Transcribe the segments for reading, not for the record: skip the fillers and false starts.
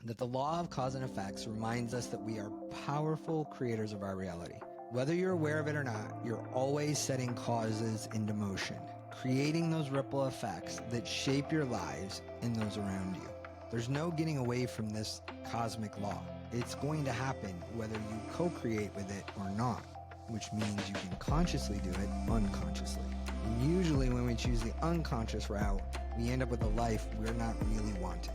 that the law of cause and effects reminds us that we are powerful creators of our reality. Whether you're aware of it or not, you're always setting causes into motion, creating those ripple effects that shape your lives and those around you. There's no getting away from this cosmic law. It's going to happen whether you co-create with it or not, which means you can consciously do it unconsciously. And usually when we choose the unconscious route, we end up with a life we're not really wanting.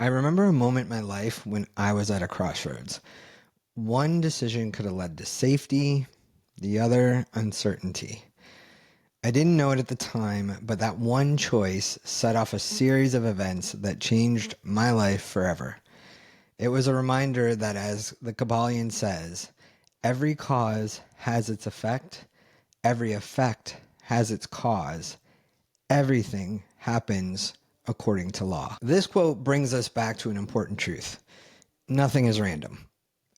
I remember a moment in my life when I was at a crossroads. One decision could have led to safety, the other uncertainty. I didn't know it at the time, but that one choice set off a series of events that changed my life forever. It was a reminder that, as the Kabbalion says, every cause has its effect, every effect has its cause, everything happens according to law. This quote brings us back to an important truth. Nothing is random.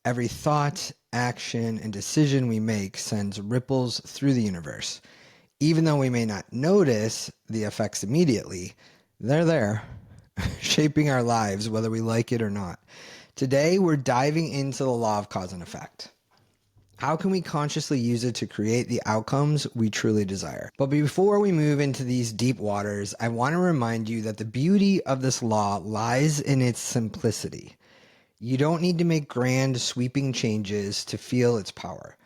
Every thought, action, and decision we make sends ripples through the universe. Even though we may not notice the effects immediately, they're there, shaping our lives whether we like it or not. Today, we're diving into the law of cause and effect. How can we consciously use it to create the outcomes we truly desire? But before we move into these deep waters, I want to remind you that the beauty of this law lies in its simplicity. You don't need to make grand, sweeping changes to feel its power.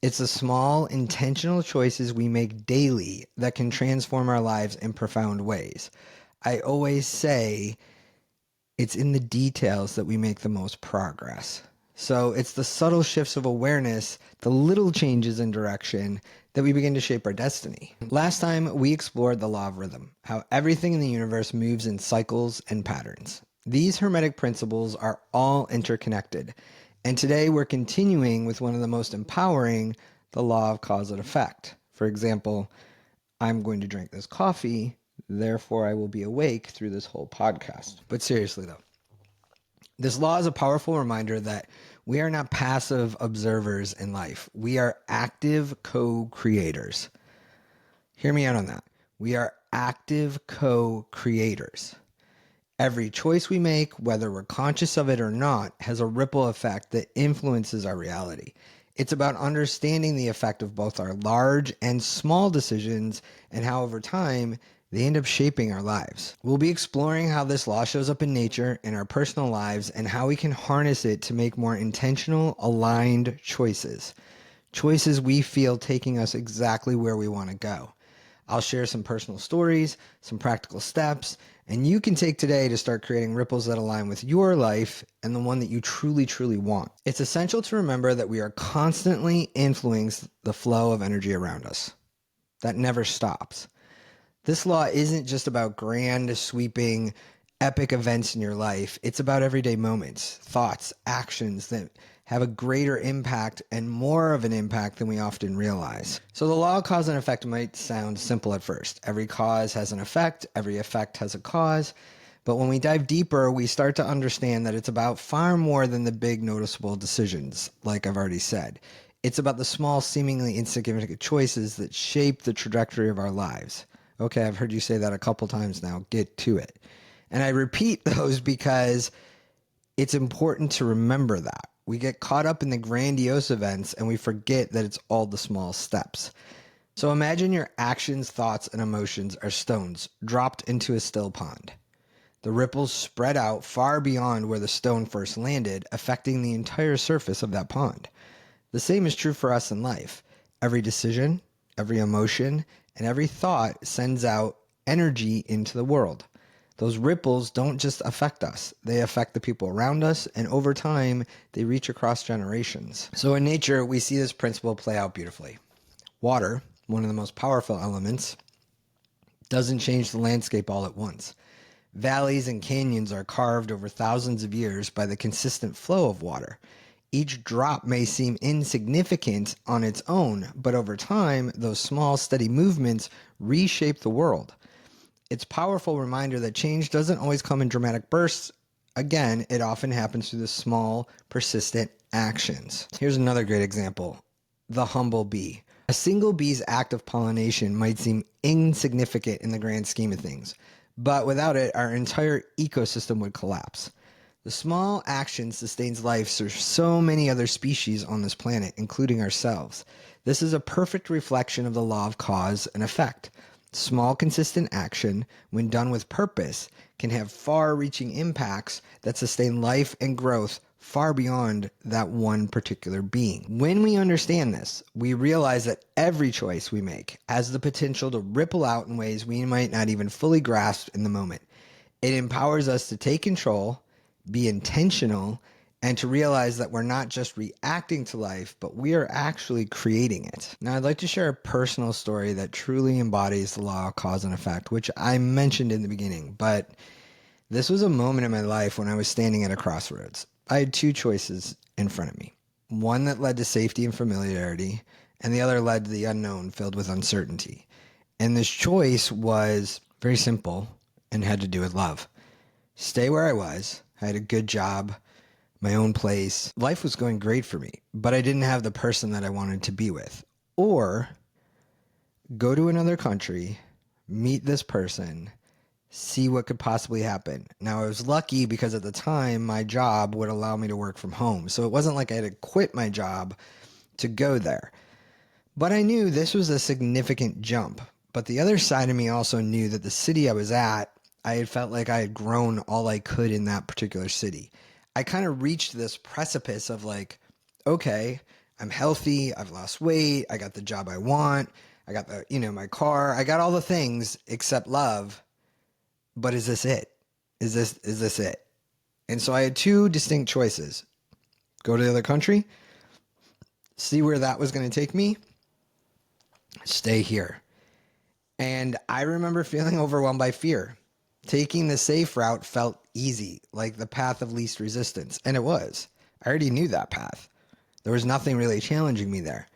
It's the small, intentional choices we make daily that can transform our lives in profound ways. I always say it's in the details that we make the most progress. So it's the subtle shifts of awareness, the little changes in direction that we begin to shape our destiny. Last time we explored the law of rhythm, how everything in the universe moves in cycles and patterns. These hermetic principles are all interconnected. And today we're continuing with one of the most empowering, the law of cause and effect. For example, I'm going to drink this coffee, therefore I will be awake through this whole podcast. But seriously though, this law is a powerful reminder that we are not passive observers in life. We are active co-creators. Hear me out on that. We are active co-creators. Every choice we make, whether we're conscious of it or not, has a ripple effect that influences our reality. It's about understanding the effect of both our large and small decisions and how over time they end up shaping our lives. We'll be exploring how this law shows up in nature, in our personal lives, and how we can harness it to make more intentional, aligned choices. Choices we feel taking us exactly where we want to go. I'll share some personal stories, some practical steps, and you can take today to start creating ripples that align with your life and the one that you truly, truly want. It's essential to remember that we are constantly influencing the flow of energy around us. That never stops. This law isn't just about grand, sweeping, epic events in your life. It's about everyday moments, thoughts, actions that have a greater impact and more of an impact than we often realize. So the law of cause and effect might sound simple at first. Every cause has an effect, every effect has a cause. But when we dive deeper, we start to understand that it's about far more than the big noticeable decisions, like I've already said. It's about the small, seemingly insignificant choices that shape the trajectory of our lives. Okay, I've heard you say that a couple times now. Get to it. And I repeat those because it's important to remember that. We get caught up in the grandiose events and we forget that it's all the small steps. So imagine your actions, thoughts, and emotions are stones dropped into a still pond. The ripples spread out far beyond where the stone first landed, affecting the entire surface of that pond. The same is true for us in life. Every decision, every emotion, and every thought sends out energy into the world. Those ripples don't just affect us. They affect the people around us, and over time, they reach across generations. So in nature, we see this principle play out beautifully. Water, one of the most powerful elements, doesn't change the landscape all at once. Valleys and canyons are carved over thousands of years by the consistent flow of water. Each drop may seem insignificant on its own, but over time, those small, steady movements reshape the world. It's a powerful reminder that change doesn't always come in dramatic bursts. Again, it often happens through the small, persistent actions. Here's another great example. The humble bee. A single bee's act of pollination might seem insignificant in the grand scheme of things, But without it, our entire ecosystem would collapse. The small action sustains life for so many other species on this planet, including ourselves. This is a perfect reflection of the law of cause and effect. Small, consistent action, when done with purpose, can have far-reaching impacts that sustain life and growth far beyond that one particular being. When we understand this, we realize that every choice we make has the potential to ripple out in ways we might not even fully grasp in the moment. It empowers us to take control, be intentional, and to realize that we're not just reacting to life, but we are actually creating it. Now, I'd like to share a personal story that truly embodies the law of cause and effect, which I mentioned in the beginning, but this was a moment in my life when I was standing at a crossroads. I had two choices in front of me. One that led to safety and familiarity, and the other led to the unknown filled with uncertainty. And this choice was very simple and had to do with love. Stay where I was. I had a good job, my own place. Life was going great for me, but I didn't have the person that I wanted to be with. Or go to another country, meet this person, see what could possibly happen. Now, I was lucky because at the time, my job would allow me to work from home. So it wasn't like I had to quit my job to go there. But I knew this was a significant jump. But the other side of me also knew that the city I was at, I had felt like I had grown all I could in that particular city. I kind of reached this precipice of like, okay, I'm healthy, I've lost weight, I got the job I want, I got my car, I got all the things except love. But is this it? Is this it? And so I had two distinct choices. Go to the other country, see where that was going to take me, stay here. And I remember feeling overwhelmed by fear. Taking the safe route felt easy, like the path of least resistance. And it was. I already knew that path. There was nothing really challenging me there.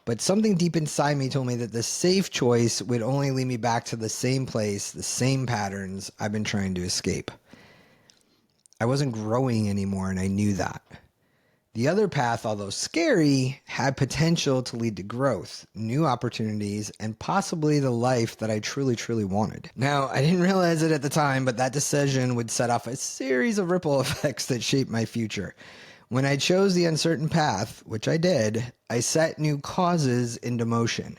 But something deep inside me told me that the safe choice would only lead me back to the same place, the same patterns I've been trying to escape. I wasn't growing anymore, and I knew that. The other path, although scary, had potential to lead to growth, new opportunities, and possibly the life that I truly, truly wanted. Now, I didn't realize it at the time, but that decision would set off a series of ripple effects that shaped my future. When I chose the uncertain path, which I did, I set new causes into motion.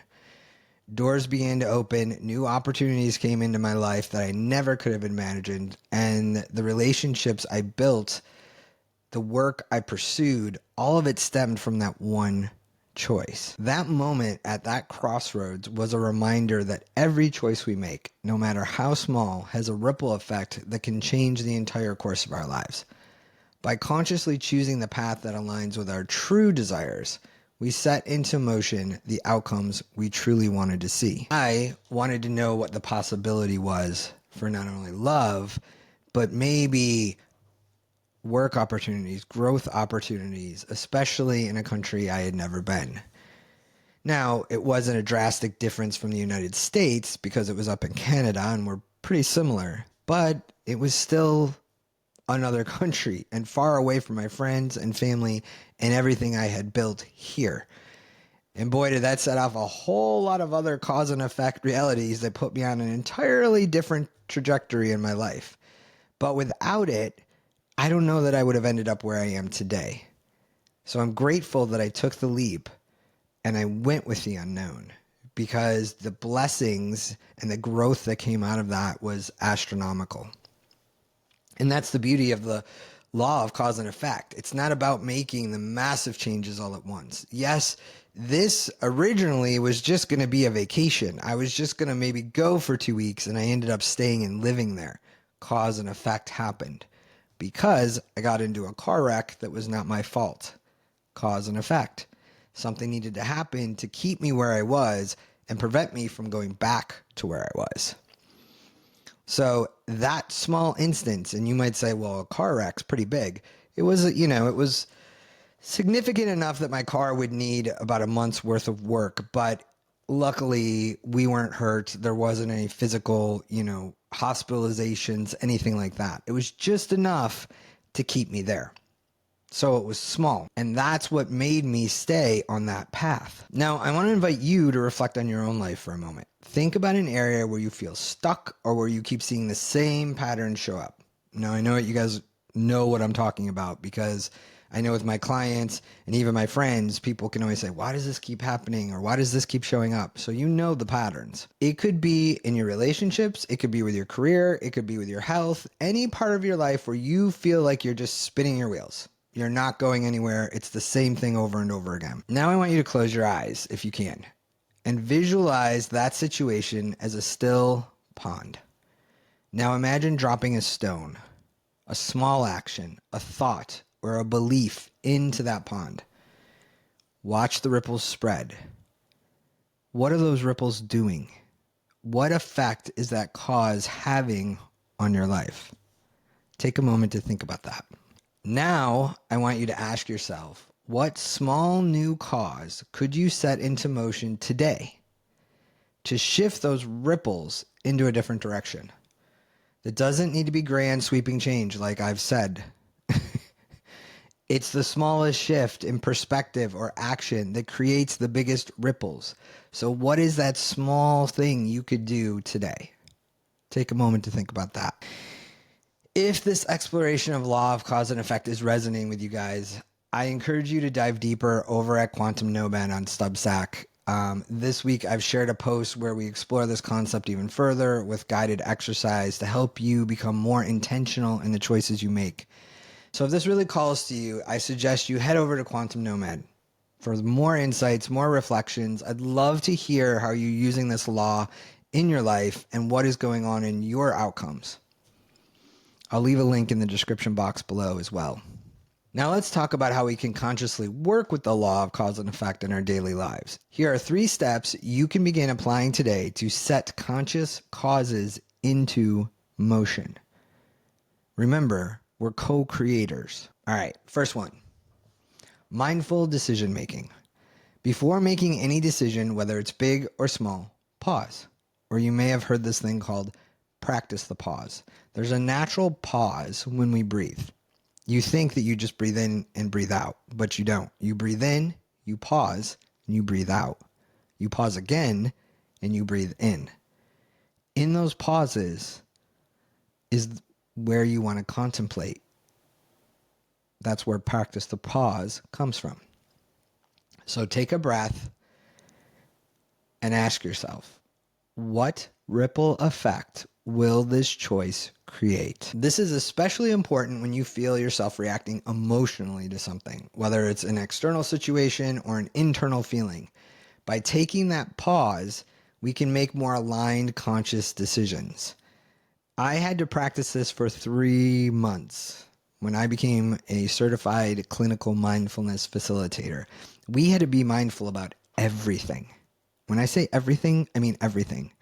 Doors began to open, new opportunities came into my life that I never could have imagined, and the relationships I built, the work I pursued, all of it stemmed from that one choice. That moment at that crossroads was a reminder that every choice we make, no matter how small, has a ripple effect that can change the entire course of our lives. By consciously choosing the path that aligns with our true desires, we set into motion the outcomes we truly wanted to see. I wanted to know what the possibility was for not only love, but maybe work opportunities, growth opportunities, especially in a country I had never been. Now, it wasn't a drastic difference from the United States because it was up in Canada and we're pretty similar, but it was still another country and far away from my friends and family and everything I had built here. And boy, did that set off a whole lot of other cause and effect realities that put me on an entirely different trajectory in my life. But without it, I don't know that I would have ended up where I am today. So I'm grateful that I took the leap and I went with the unknown, because the blessings and the growth that came out of that was astronomical. And that's the beauty of the law of cause and effect. It's not about making the massive changes all at once. Yes, this originally was just going to be a vacation. I was just going to maybe go for 2 weeks, and I ended up staying and living there. Cause and effect happened because I got into a car wreck that was not my fault. Cause and effect. Something needed to happen to keep me where I was and prevent me from going back to where I was. So that small instance, and you might say, well, a car wreck's pretty big. It was, it was significant enough that my car would need about a month's worth of work. But luckily, we weren't hurt. There wasn't any physical, hospitalizations, anything like that. It was just enough to keep me there. So it was small. And that's what made me stay on that path. Now, I want to invite you to reflect on your own life for a moment. Think about an area where you feel stuck or where you keep seeing the same patterns show up. Now, I know you guys know what I'm talking about because I know with my clients and even my friends, people can always say, why does this keep happening? Or why does this keep showing up? So you know the patterns. It could be in your relationships. It could be with your career. It could be with your health. Any part of your life where you feel like you're just spinning your wheels. You're not going anywhere. It's the same thing over and over again. Now I want you to close your eyes if you can and visualize that situation as a still pond. Now imagine dropping a stone, a small action, a thought, or a belief into that pond. Watch the ripples spread. What are those ripples doing? What effect is that cause having on your life? Take a moment to think about that. Now, I want you to ask yourself, what small new cause could you set into motion today to shift those ripples into a different direction? It doesn't need to be grand, sweeping change, like I've said. It's the smallest shift in perspective or action that creates the biggest ripples. So what is that small thing you could do today? Take a moment to think about that. If this exploration of law of cause and effect is resonating with you guys, I encourage you to dive deeper over at Quantum Nomad on Substack. This week, I've shared a post where we explore this concept even further with guided exercise to help you become more intentional in the choices you make. So if this really calls to you, I suggest you head over to Quantum Nomad for more insights, more reflections. I'd love to hear how you're using this law in your life and what is going on in your outcomes. I'll leave a link in the description box below as well. Now let's talk about how we can consciously work with the law of cause and effect in our daily lives. Here are 3 steps you can begin applying today to set conscious causes into motion. Remember, we're co-creators. All right, first one, mindful decision making. Before making any decision, whether it's big or small, pause. Or you may have heard this thing called practice the pause. There's a natural pause when we breathe. You think that you just breathe in and breathe out, but you don't. You breathe in, you pause, and you breathe out. You pause again, and you breathe in. In those pauses is where you want to contemplate. That's where practice the pause comes from. So take a breath and ask yourself, what ripple effect will this choice create? This is especially important when you feel yourself reacting emotionally to something, whether it's an external situation or an internal feeling. By taking that pause, we can make more aligned, conscious decisions. I had to practice this for 3 months when I became a certified clinical mindfulness facilitator. We had to be mindful about everything. When I say everything, I mean everything.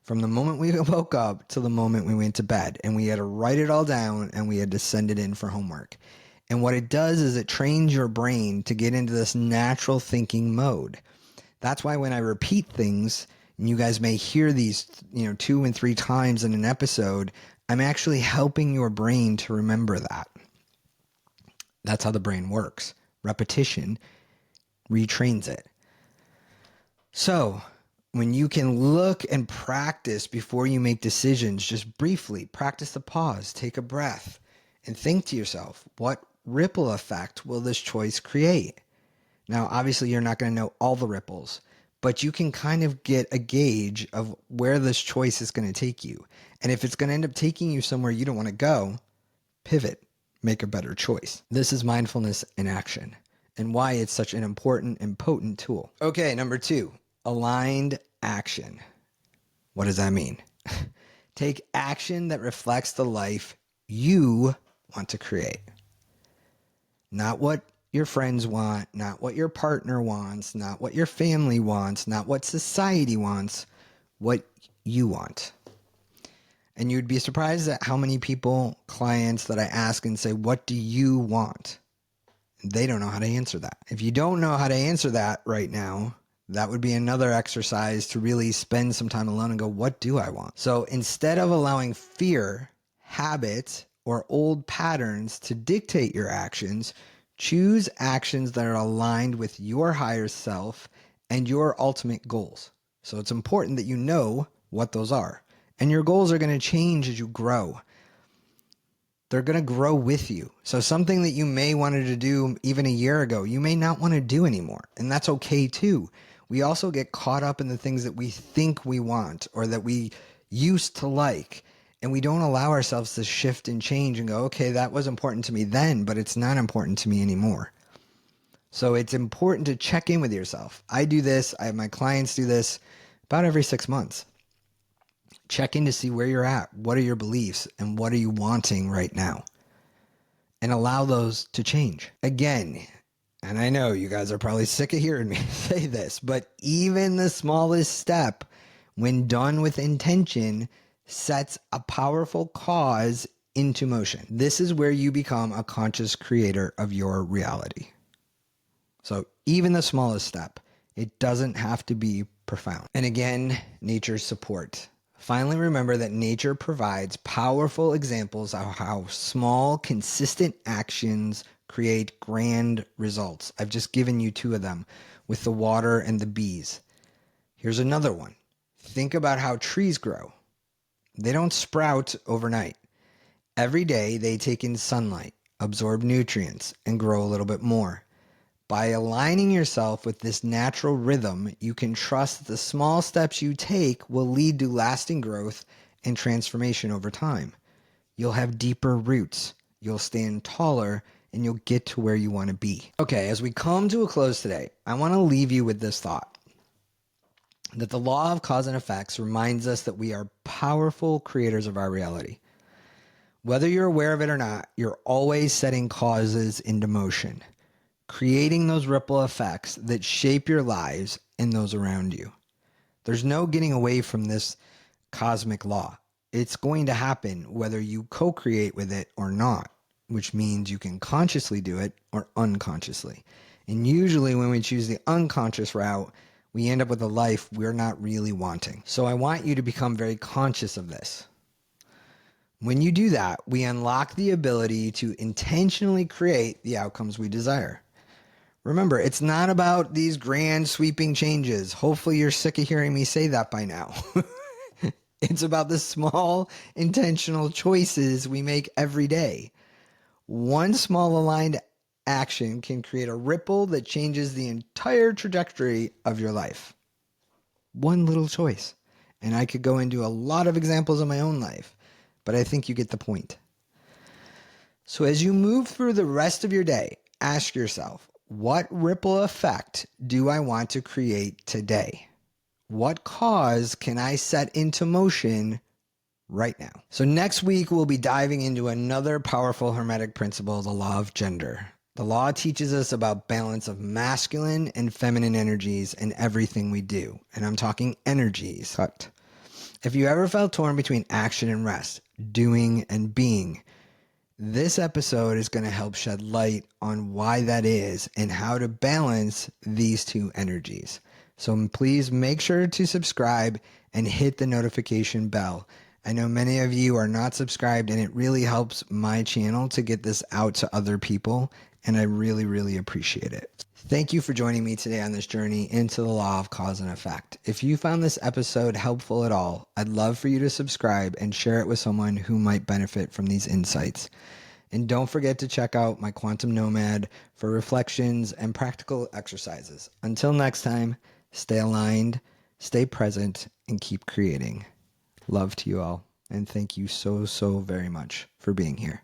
From the moment we woke up to the moment we went to bed, and we had to write it all down and we had to send it in for homework. And what it does is it trains your brain to get into this natural thinking mode. That's why when I repeat things, and you guys may hear these, 2 and 3 times in an episode, I'm actually helping your brain to remember that. That's how the brain works. Repetition retrains it. So when you can look and practice before you make decisions, just briefly practice the pause, take a breath, and think to yourself, what ripple effect will this choice create? Now, obviously, you're not going to know all the ripples, but you can kind of get a gauge of where this choice is going to take you. And if it's going to end up taking you somewhere you don't want to go, pivot, make a better choice. This is mindfulness in action and why it's such an important and potent tool. Okay, number 2. Aligned action. What does that mean? Take action that reflects the life you want to create. Not what your friends want, not what your partner wants, not what your family wants, not what society wants, what you want. And you'd be surprised at how many people, clients that I ask and say, what do you want? They don't know how to answer that. If you don't know how to answer that right now, that would be another exercise to really spend some time alone and go, what do I want? So instead of allowing fear, habit, or old patterns to dictate your actions, Choose actions that are aligned with your higher self and your ultimate goals. So it's important that you know what those are. And your goals are going to change as you grow. They're going to grow with you. So something that you may wanted to do even a year ago, you may not want to do anymore. And that's okay too. We also get caught up in the things that we think we want or that we used to like. And we don't allow ourselves to shift and change and go, okay, that was important to me then, but it's not important to me anymore. So it's important to check in with yourself. I do this. I have my clients do this about every 6 months. Check in to see where you're at. What are your beliefs and what are you wanting right now? And allow those to change. Again, and I know you guys are probably sick of hearing me say this, but even the smallest step, when done with intention, sets a powerful cause into motion. This is where you become a conscious creator of your reality. So even the smallest step, it doesn't have to be profound. And again, nature's support. Finally, remember that nature provides powerful examples of how small, consistent actions create grand results. I've just given you 2 of them with the water and the bees. Here's another one. Think about how trees grow. They don't sprout overnight. Every day they take in sunlight, absorb nutrients, and grow a little bit more. By aligning yourself with this natural rhythm, you can trust that the small steps you take will lead to lasting growth and transformation over time. You'll have deeper roots, you'll stand taller, and you'll get to where you want to be. Okay, as we come to a close today, I want to leave you with this thought. That the law of cause and effects reminds us that we are powerful creators of our reality. Whether you're aware of it or not, you're always setting causes into motion, creating those ripple effects that shape your lives and those around you. There's no getting away from this cosmic law. It's going to happen whether you co-create with it or not, which means you can consciously do it or unconsciously. And usually when we choose the unconscious route, we end up with a life we're not really wanting. So I want you to become very conscious of this. When you do that, we unlock the ability to intentionally create the outcomes we desire. Remember, it's not about these grand sweeping changes. Hopefully you're sick of hearing me say that by now. It's about the small intentional choices we make every day. One small aligned action can create a ripple that changes the entire trajectory of your life. One little choice. And I could go into a lot of examples of my own life, but I think you get the point. So as you move through the rest of your day, ask yourself, what ripple effect do I want to create today? What cause can I set into motion right now? So next week, we'll be diving into another powerful hermetic principle, the law of gender. The law teaches us about balance of masculine and feminine energies in everything we do. And I'm talking energies. Cut. If you ever felt torn between action and rest, doing and being, this episode is going to help shed light on why that is and how to balance these 2 energies. So please make sure to subscribe and hit the notification bell. I know many of you are not subscribed, and it really helps my channel to get this out to other people, and I really, really appreciate it. Thank you for joining me today on this journey into the law of cause and effect. If you found this episode helpful at all, I'd love for you to subscribe and share it with someone who might benefit from these insights. And don't forget to check out my Quantum Nomad for reflections and practical exercises. Until next time, stay aligned, stay present, and keep creating. Love to you all, and thank you so, so very much for being here.